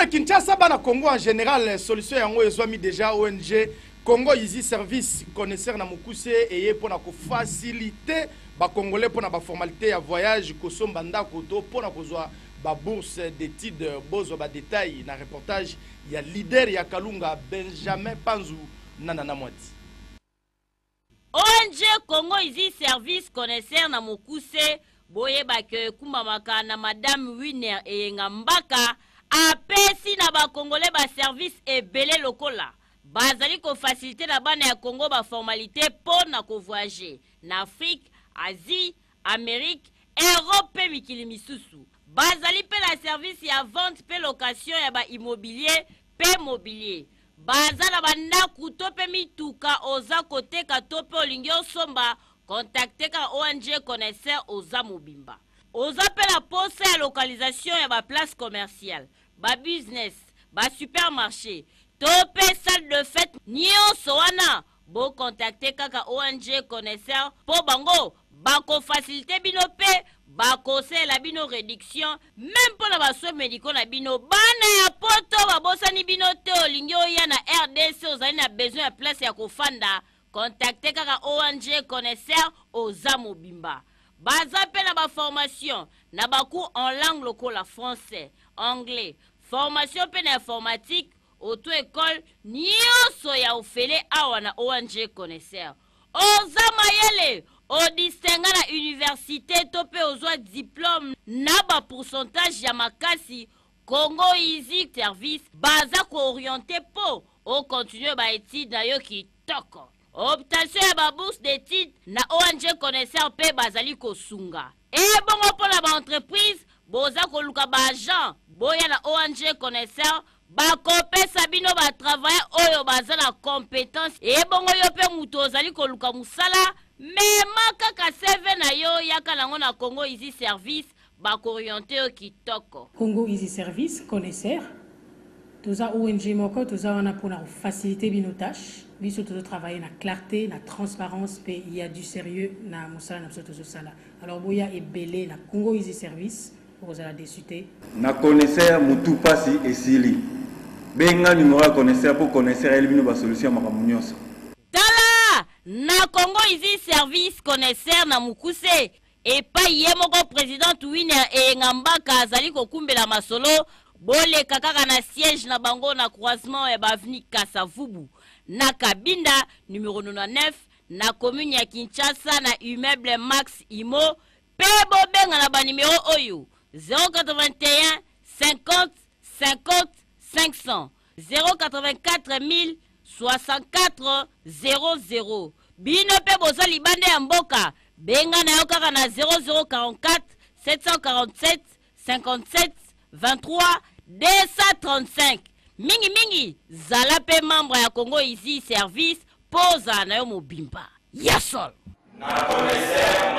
ya Kinshasa bana Congo en général solution yango ezwami déjà ONG Congo Easy Service connaisseur na mukuse eye pona ko faciliter ba congolais pona ba formalité ya voyage ko somba ndako to pona kozwa ba bourse d'études bozo ba détail na reportage ya leader ya Kalunga Benjamin Panzu nanana mwati. ONG Congo Easy Service connaisseur na mukuse boye bake kumamaka na madame Winner eyenga mbaka apesi na ba congolais ba service ebele lokola bazali ko faciliter na bana ya Congo ba formalité pour na ko voyager na Afrique, Asie, Amérique, Europe et mikili misusu. Bazali pe la service ya vente pe location ya ba immobilier pe mobilier. Bazala banda kuto pe mituka oza kote ka tope olingi osomba contacter ka ONG connaisseur oza mobimba. Oza pe la poste ya localisation ya ba place commerciale, ba business, ba supermarché, tope salle de fête nyonso wana bo contacter kaka ONG connaisseur po bango bako faciliter bino pe bako la bino réduction même pour la baso médicaux na bino bana ya poto babosani bino te olingi oya na RDC ozali na besoin ya place ya kofanda contacter kaka ONG connaisseur oza mobimba. Baza pe na ba formation na baku en langue lokola français, anglais, formation pe na informatique auto-école nyonso ya ofele awa na ONG connaisseur. Oza mayele o distinga na université tope ozwa diplôme na ba pourcentage ya makasi Congo Easy Service baza ko orienté po o continuer ba étude na yo kitoko. Optation ya ba bourse d'études na ONG connaisseur pe bazali ko sunga. Et bongo pour la ba entreprise boza ko luka ba agent boya na ONG connaisseur ba kopesa bino ba travail oyo baza na compétence et bongo yo pe muto ozali ko luka musala mais kaka CV na yo yaka nango na Congo Easy Service ba ko orienter yo kitoko. Congo Easy Service connaisseur toza ONG moko toza wana pour faciliter bino tâches biso tozo travailler na clarté na transparence pe il y a du sérieux na musala na tozo sala. Alors boya ebele na Congo Easy Service pour la désuté na connaisseur mutu pasi esili benga numéro connaisseur pour connaisseur elbino ba solution makambo nyonso tala na Congo Easy Service connaisseur na mukuse et pas yemoko président Winner et ngambaka azali kokumbela masolo bole kaka na siège na bango na croisement et bavni Kasavubu na Kabinda numéro 99 na commune ya Kinshasa na immeuble Max Imo pe bobenga na ba numéro oyo 081 50 50 500 084 1064 00 bino pe boza libande ya mboka benga na yo kaka na 0044 747 57 23 235 mingi zala pe membre ya Congo Easy Service poza na yo mobimba yasol na connaisseur